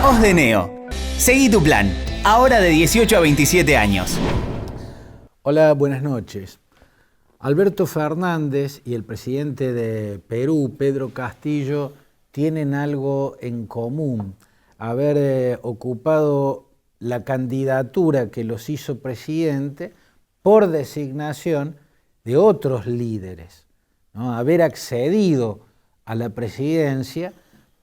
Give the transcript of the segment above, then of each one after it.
Os de Neo. Seguí tu plan, ahora de 18 a 27 años. Hola, buenas noches. Alberto Fernández y el presidente de Perú, Pedro Castillo, tienen algo en común: haber ocupado la candidatura que los hizo presidente por designación de otros líderes, ¿no? Haber accedido a la presidencia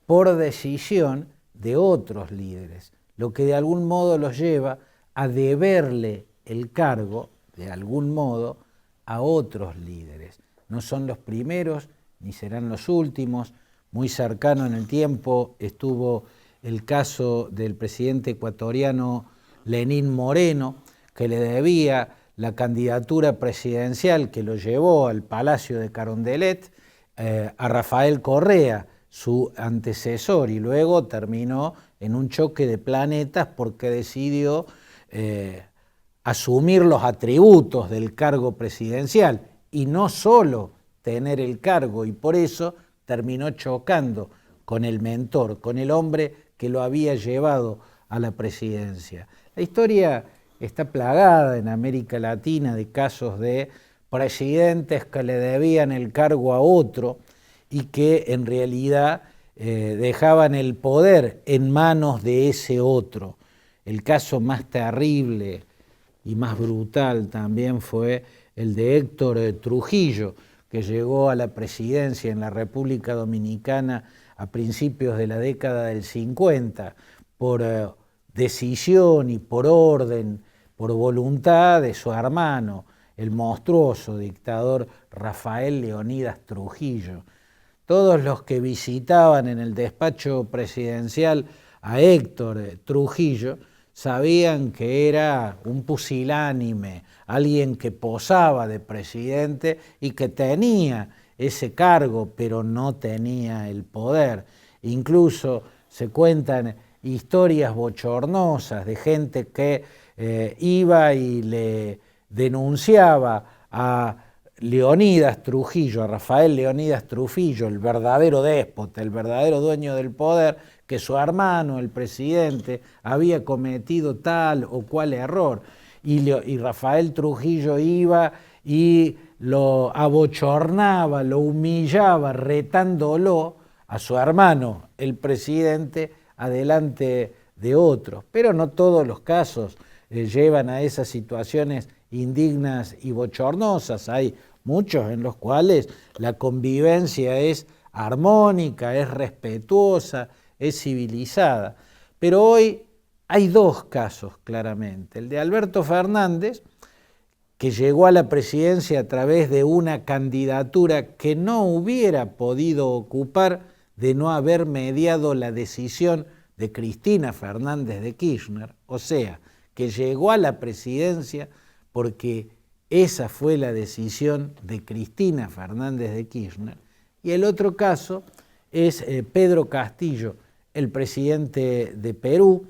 por decisión de otros líderes, lo que de algún modo los lleva a deberle el cargo, de algún modo, a otros líderes. No son los primeros ni serán los últimos. Muy cercano en el tiempo estuvo el caso del presidente ecuatoriano Lenín Moreno, que le debía la candidatura presidencial que lo llevó al Palacio de Carondelet a Rafael Correa, su antecesor, y luego terminó en un choque de planetas porque decidió asumir los atributos del cargo presidencial y no solo tener el cargo, y por eso terminó chocando con el mentor, con el hombre que lo había llevado a la presidencia. La historia está plagada en América Latina de casos de presidentes que le debían el cargo a otro y que en realidad dejaban el poder en manos de ese otro. El caso más terrible y más brutal también fue el de Héctor Trujillo, que llegó a la presidencia en la República Dominicana a principios de la década del 50 por decisión y por orden, por voluntad de su hermano, el monstruoso dictador Rafael Leónidas Trujillo. Todos los que visitaban en el despacho presidencial a Héctor Trujillo sabían que era un pusilánime, alguien que posaba de presidente y que tenía ese cargo, pero no tenía el poder. Incluso se cuentan historias bochornosas de gente que iba y le denunciaba a Leónidas Trujillo, a Rafael Leónidas Trujillo, el verdadero déspota, el verdadero dueño del poder, que su hermano, el presidente, había cometido tal o cual error. Y Rafael Trujillo iba y lo abochornaba, lo humillaba, retándolo a su hermano, el presidente, adelante de otros. Pero no todos los casos llevan a esas situaciones indignas y bochornosas. Hay muchos en los cuales la convivencia es armónica, es respetuosa, es civilizada. Pero hoy hay dos casos claramente. El de Alberto Fernández, que llegó a la presidencia a través de una candidatura que no hubiera podido ocupar de no haber mediado la decisión de Cristina Fernández de Kirchner, o sea, que llegó a la presidencia porque esa fue la decisión de Cristina Fernández de Kirchner. Y el otro caso es Pedro Castillo, el presidente de Perú,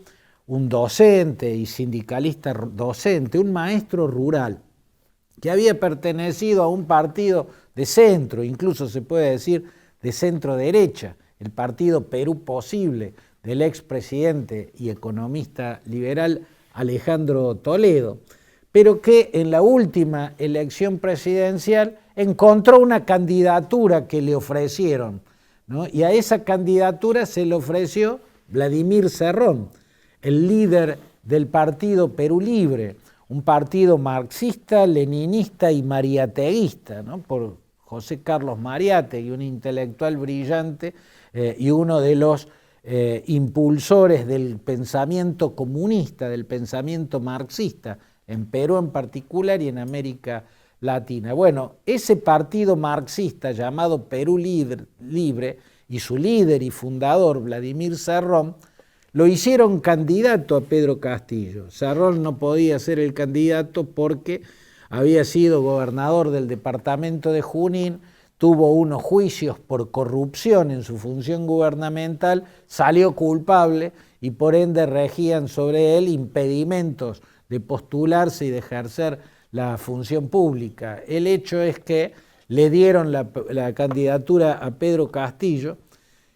un docente y sindicalista docente, un maestro rural, que había pertenecido a un partido de centro, incluso se puede decir de centro derecha, el partido Perú Posible del expresidente y economista liberal Alejandro Toledo, pero que en la última elección presidencial encontró una candidatura que le ofrecieron, ¿no? Y a esa candidatura se le ofreció Vladimir Cerrón, el líder del partido Perú Libre, un partido marxista, leninista y mariateguista, ¿no? Por José Carlos Mariátegui, un intelectual brillante y uno de los impulsores del pensamiento comunista, del pensamiento marxista, en Perú en particular y en América Latina. Bueno, ese partido marxista llamado Perú Libre y su líder y fundador, Vladimir Cerrón, lo hicieron candidato a Pedro Castillo. Cerrón no podía ser el candidato porque había sido gobernador del departamento de Junín, tuvo unos juicios por corrupción en su función gubernamental, salió culpable y por ende regían sobre él impedimentos de postularse y de ejercer la función pública. El hecho es que le dieron la candidatura a Pedro Castillo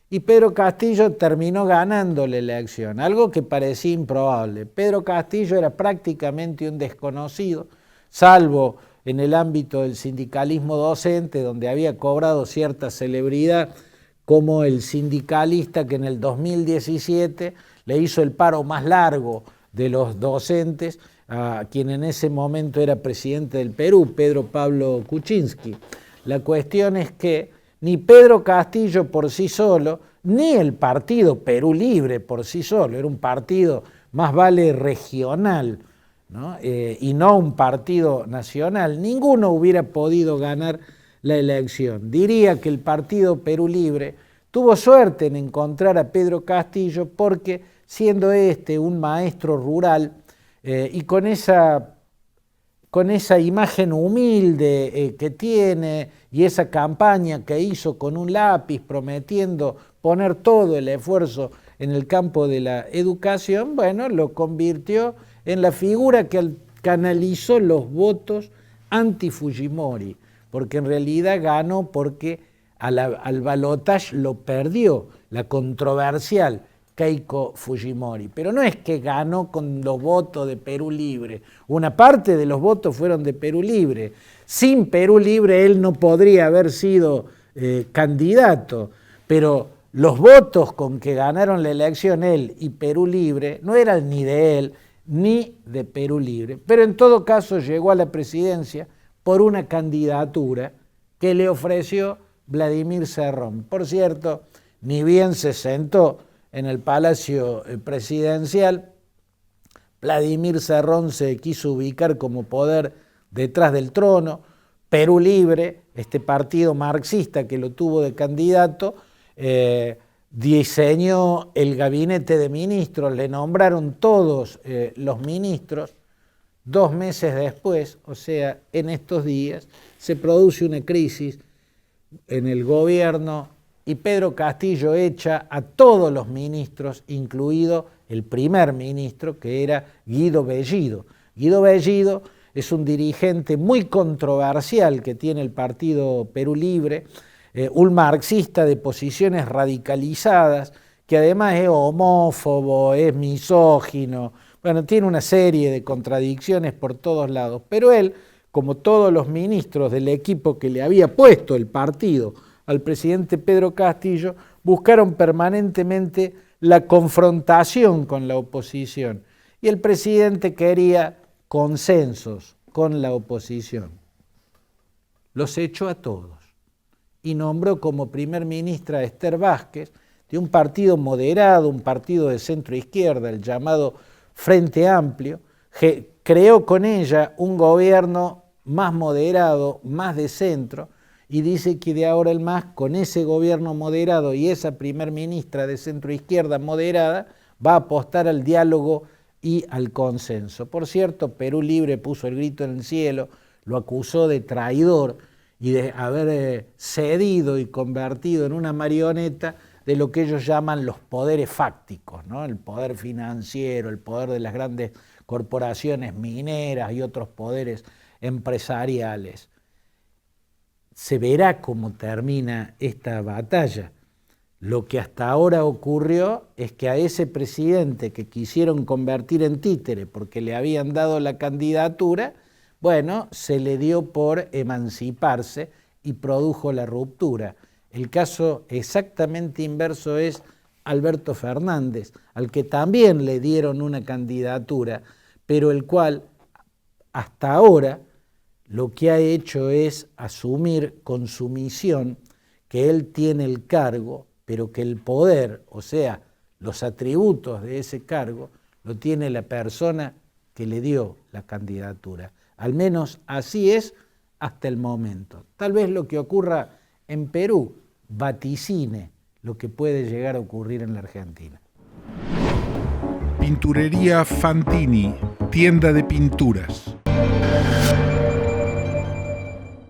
y Pedro Castillo terminó ganando la elección, algo que parecía improbable. Pedro Castillo era prácticamente un desconocido, salvo en el ámbito del sindicalismo docente, donde había cobrado cierta celebridad, como el sindicalista que en el 2017 le hizo el paro más largo de los docentes, a quien en ese momento era presidente del Perú, Pedro Pablo Kuczynski. La cuestión es que ni Pedro Castillo por sí solo, ni el partido Perú Libre por sí solo, era un partido más vale regional, ¿no? Y no un partido nacional, ninguno hubiera podido ganar la elección. Diría que el partido Perú Libre tuvo suerte en encontrar a Pedro Castillo porque, siendo un maestro rural y con esa imagen humilde que tiene y esa campaña que hizo con un lápiz prometiendo poner todo el esfuerzo en el campo de la educación, bueno, lo convirtió en la figura que canalizó los votos anti-Fujimori, porque en realidad ganó porque al balotaje lo perdió la controversial Keiko Fujimori, pero no es que ganó con los votos de Perú Libre, una parte de los votos fueron de Perú Libre, sin Perú Libre él no podría haber sido candidato, pero los votos con que ganaron la elección él y Perú Libre no eran ni de él ni de Perú Libre, pero en todo caso llegó a la presidencia por una candidatura que le ofreció Vladimir Cerrón. Por cierto, ni bien se sentó en el Palacio Presidencial, Vladimir Cerrón se quiso ubicar como poder detrás del trono. Perú Libre, este partido marxista que lo tuvo de candidato, diseñó el gabinete de ministros, le nombraron todos los ministros. 2 meses después, o sea, en estos días, se produce una crisis en el gobierno y Pedro Castillo echa a todos los ministros, incluido el primer ministro, que era Guido Bellido. Guido Bellido es un dirigente muy controversial que tiene el partido Perú Libre, un marxista de posiciones radicalizadas, que además es homófobo, es misógino, bueno, tiene una serie de contradicciones por todos lados, pero él, como todos los ministros del equipo que le había puesto el partido al presidente Pedro Castillo, buscaron permanentemente la confrontación con la oposición. Y el presidente quería consensos con la oposición. Los echó a todos y nombró como primer ministra a Esther Vázquez, de un partido moderado, un partido de centro izquierda, el llamado Frente Amplio. Creó con ella un gobierno más moderado, más de centro, y dice que de ahora en más, con ese gobierno moderado y esa primer ministra de centro izquierda moderada, va a apostar al diálogo y al consenso. Por cierto, Perú Libre puso el grito en el cielo, lo acusó de traidor y de haber cedido y convertido en una marioneta de lo que ellos llaman los poderes fácticos, ¿no? El poder financiero, el poder de las grandes corporaciones mineras y otros poderes empresariales. Se verá cómo termina esta batalla. Lo que hasta ahora ocurrió es que a ese presidente que quisieron convertir en títere porque le habían dado la candidatura, bueno, se le dio por emanciparse y produjo la ruptura. El caso exactamente inverso es Alberto Fernández, al que también le dieron una candidatura, pero el cual hasta ahora lo que ha hecho es asumir con sumisión que él tiene el cargo, pero que el poder, o sea, los atributos de ese cargo, lo tiene la persona que le dio la candidatura. Al menos así es hasta el momento. Tal vez lo que ocurra en Perú vaticine lo que puede llegar a ocurrir en la Argentina. Pinturería Fantini, tienda de pinturas.